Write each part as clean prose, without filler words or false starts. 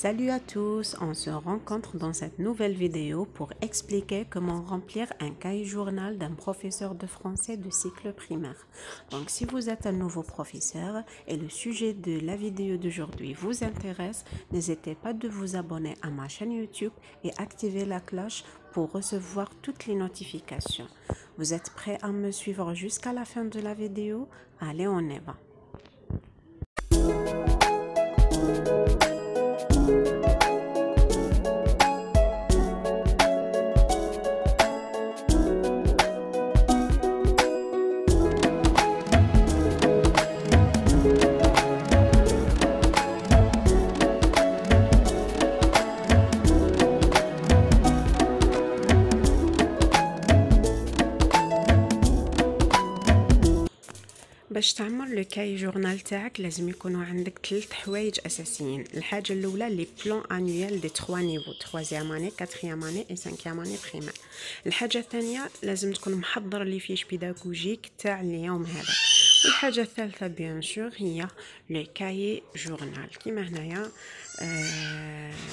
Salut à tous, on se rencontre dans cette nouvelle vidéo pour expliquer comment remplir un cahier journal d'un professeur de français de cycle primaire. Donc si vous êtes un nouveau professeur et le sujet de la vidéo d'aujourd'hui vous intéresse, n'hésitez pas de vous abonner à ma chaîne YouTube et activer la cloche pour recevoir toutes les notifications. Vous êtes prêts à me suivre jusqu'à la fin de la vidéo? Allez, on y va. باش تعمل لو كاي جورنال تاعك لازم يكونوا عندك 3 حوايج اساسيين. الحاجه الاولى لي بلان انويل دي 3 نيفو 3 اني 4 اني و 5 اني بريمير. الحاجه الثانيه لازم تكون محضر لي فيش بيداغوجيك تاع اليوم هذا. والحاجه الثالثه بيان سور هي لو كاي جورنال. كيما هنايا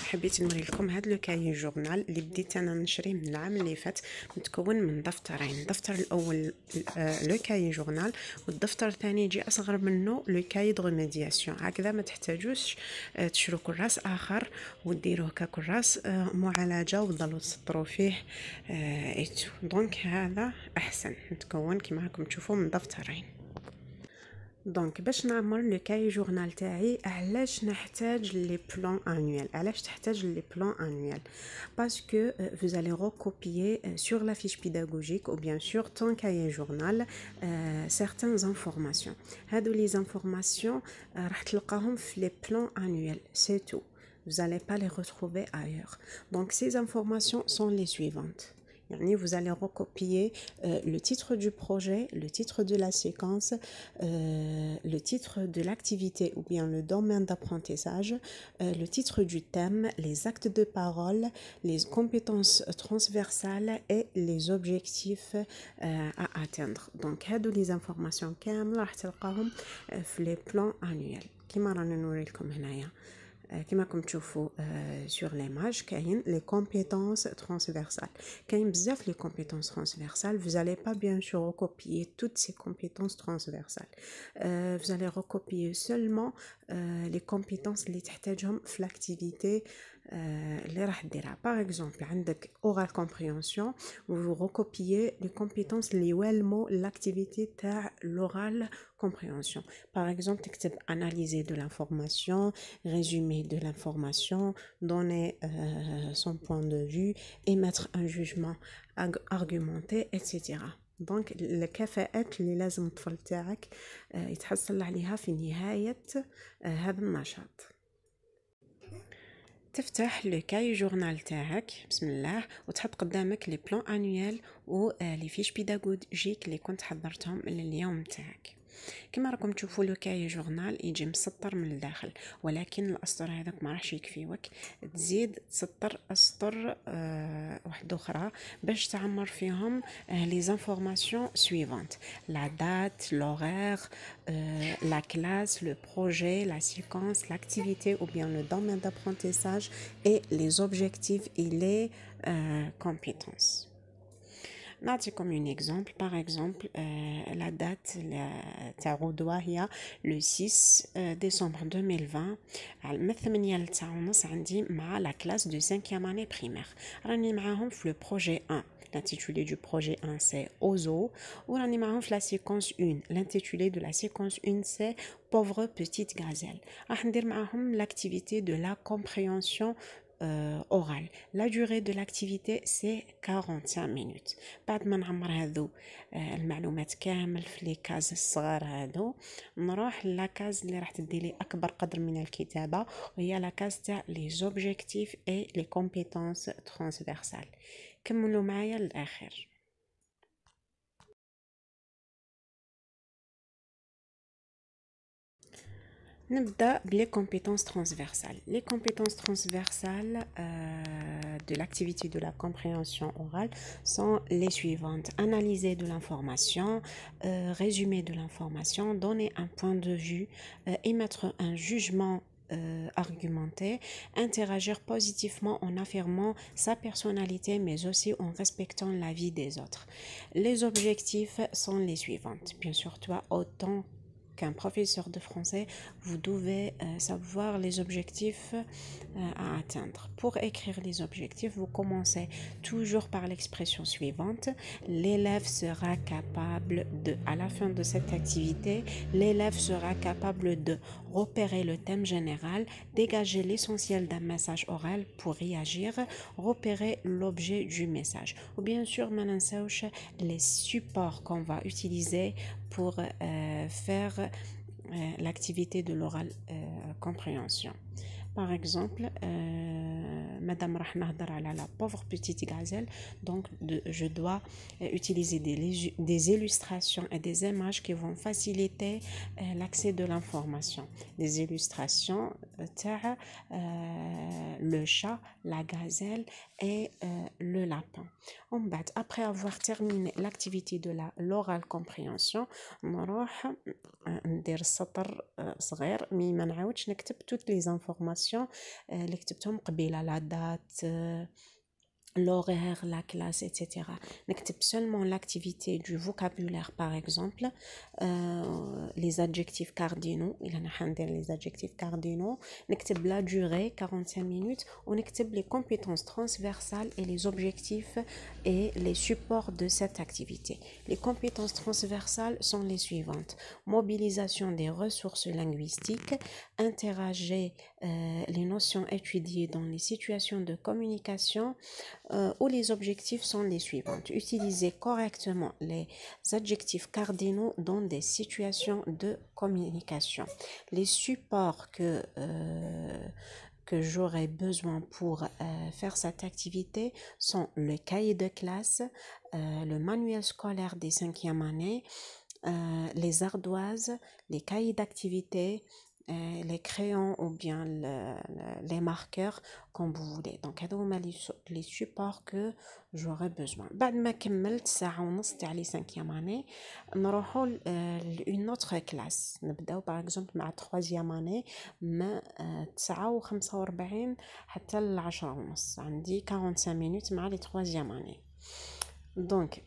حبيت نوري لكم هذا لو كاي جورنال اللي بديت انا نشريه من العام اللي فات، متكون من دفترين. الدفتر الاول لو كاي جورنال، والدفتر الثاني يجي اصغر منه لو كاي دو ريميدياسيون. هكذا ما تحتاجوش تشرو كراس اخر وديروه ككراس معالجه وتضلوا تسطروا فيه ايتو. دونك هذا احسن، متكون كما راكم تشوفوا من دفترين. دونك باش نعمل لو كاي جورنال تاعي، علاش نحتاج لي بلان انويل؟ علاش تحتاج لي بلان انويل؟ باسكو vous allez recopier sur la fiche pédagogique ou bien sur ton cahier journal certaines informations. هادو لي informations راح تلقاهم في لي بلان انويل، c'est tout. Vous allez pas les retrouver ailleurs. Donc ces informations sont les suivantes. Vous allez recopier le titre du projet, le titre de la séquence, le titre de l'activité ou bien le domaine d'apprentissage, le titre du thème, les actes de parole, les compétences transversales et les objectifs à atteindre. Donc, هادو les informations كاملة راح تلقاهم في les plans annuels. كما رانا نوري لكم هنايا. كما راكم تشوفوا sur l'image كاين les compétences transversales. كاين بزاف les compétences transversales. Vous allez pas bien sûr recopier toutes ces compétences transversales. Vous allez recopier seulement les compétences اللي تحتاجهم في l'activité اللي راح ديرها. Par exemple عندك oral compréhension, vous recopiez les compétences اللي يوالموا l'activité تاع l'oral compréhension. Par exemple تكتب analyser de l'information, résumer de l'information, donner son point de vue, émettre un jugement argumenté, etc. دونك الكفاءات اللي لازم الطفل تاعك يتحصل عليها في نهاية هذا النشاط. تفتح لو كاي جورنال تاعك بسم الله وتحط قدامك لي بلان انويل و لي فيش بيداغوجيك اللي كنت حضرتهم لليوم تاعك. كما راكم تشوفوا لو كاي جورنال يجي مسطر من الداخل، ولكن الاسطر هذاك ما راحش يكفيوك، تزيد تسطر اسطر واحده اخرى باش تعمر فيهم لي زانفورماسيون سويفونت: لا دات، لوغير، la classe, le projet, la séquence, l'activité ou bien le domaine d'apprentissage et les objectifs et les compétences. نعطيكم un exemple. Par exemple la date تاع غدوة هي le 6 décembre 2020 من 8 ل 9:30 عندي مع la classe de 5e année primaire. راني معاهم في le projet 1. L'intitulé du projet 1 c'est Ozo. Ou راني معاهم في la séquence 1. L'intitulé de la séquence 1 c'est Pauvre petite gazelle. راح ندير معاهم l'activité de la compréhension orale. La durée de l'activité c'est 45 minutes. بعد ما نعمر هذو المعلومات كامل في لي كاز الصغار هذو، نروح لاكاز اللي راح تدي لي اكبر قدر من الكتابه، وهي لاكاز تاع لي زوبجيكتيف اي لي كومبيتونس ترانسفيرسال. كملوا معايا للاخر. نبدأ بلي compétences transversales. Les compétences transversales de l'activité de la compréhension orale sont les suivantes: analyser de l'information, résumer de l'information, donner un point de vue, émettre un jugement argumenter, interagir positivement en affirmant sa personnalité, mais aussi en respectant la vie des autres. Les objectifs sont les suivants. Bien sûr, toi, autant qu'un professeur de français, vous devez savoir les objectifs à atteindre. Pour écrire les objectifs, vous commencez toujours par l'expression suivante. L'élève sera capable de, à la fin de cette activité, l'élève sera capable de repérer le thème général, dégager l'essentiel d'un message oral pour réagir, repérer l'objet du message. Ou bien sûr, maintenant, les supports qu'on va utiliser pour faire l'activité de l'oral compréhension. Par exemple, Madame Rahma à la pauvre petite gazelle, donc je dois utiliser des illustrations et des images qui vont faciliter l'accès de l'information. Des illustrations, le chat, la gazelle et le lapin. Après avoir terminé l'activité de l'oral compréhension, نروح ندير سطر صغير مي ما نعاودش نكتب toutes les informations اللي كتبتهم قبيله لا دات l'horaire, la classe, etc. نكتب seulement l'activité du vocabulaire, par exemple, les adjectifs cardinaux, il y a les adjectifs cardinaux, نكتب la durée, 45 minutes, on نكتب les compétences transversales et les objectifs et les supports de cette activité. Les compétences transversales sont les suivantes. Mobilisation des ressources linguistiques, interagir les notions étudiées dans les situations de communication, où les objectifs sont les suivants. Utiliser correctement les adjectifs cardinaux dans des situations de communication. Les supports que j'aurai besoin pour faire cette activité sont le cahier de classe, le manuel scolaire des 5e années, les ardoises, les cahiers d'activité, les crayons ou bien les marqueurs comme vous voulez. Donc هذو هما les supports que j'aurai besoin. بعد ما كملت ساعة ونص تاع لي 5e année نروحوا une autre classe. نبداو par exemple مع 3e année من 9:45 حتى ل 10:30. عندي 45 minutes مع لي 3e année. Donc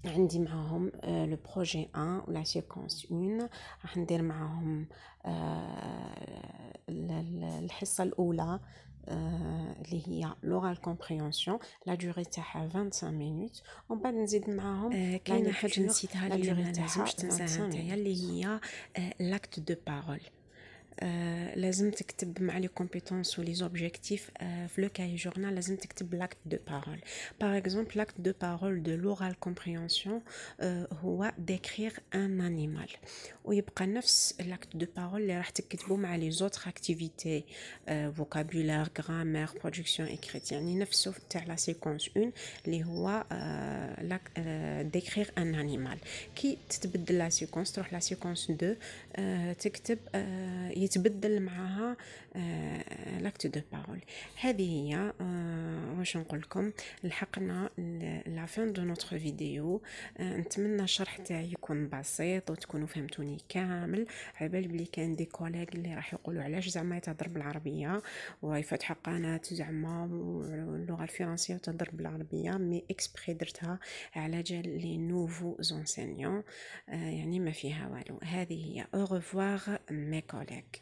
عندي معاهم لو بروجي 1 ولا سيكونس 1 راح ندير معاهم الحصه الاولى اللي هي لوغال كومبريهنسيون لا دوري تاعها 25 مينوت ومن بعد نزيد معاهم كاينه حاجه نسيتها اللي ما لازمش تنساها نتايا اللي هي لاكت دو بارول. لازم تكتب مع لي كومبيتونس ولي زوبجيكتيف في لو كاي جورنال لازم تكتب لاكت دو بارول. باغ اكزومبل لاكت دو بارول دو لورال كومبريهنسيون هو ديكرير ان انيمال ويبقى نفس لاكت دو بارول اللي راح تكتبوا مع لي زوتر اكتيفيتي فوكابولير غرامير برودكسيون ايكريت يعني نفسه تاع لا سيكونس 1 اللي هو ديكرير ان انيمال. كي تتبدل لا سيكونس تروح لا سيكونس 2 تكتب يتبدل معها لاكت دو بارول. هذه هي واش نقول لكم لحقنا لا فين دو نوتر فيديو. نتمنى الشرح تاعي يكون بسيط وتكونوا فهمتوني كامل. على بالي بلي كاين دي كوليغ اللي راح يقولوا علاش زعما يتهضر بالعربيه وهي فاتحه قناه زعما اللغه الفرنسيه وتهضر بالعربيه مي اكسبري درتها على جال لي نوفو زونسينيون يعني ما فيها والو. هذه هي. au revoir mes collègues.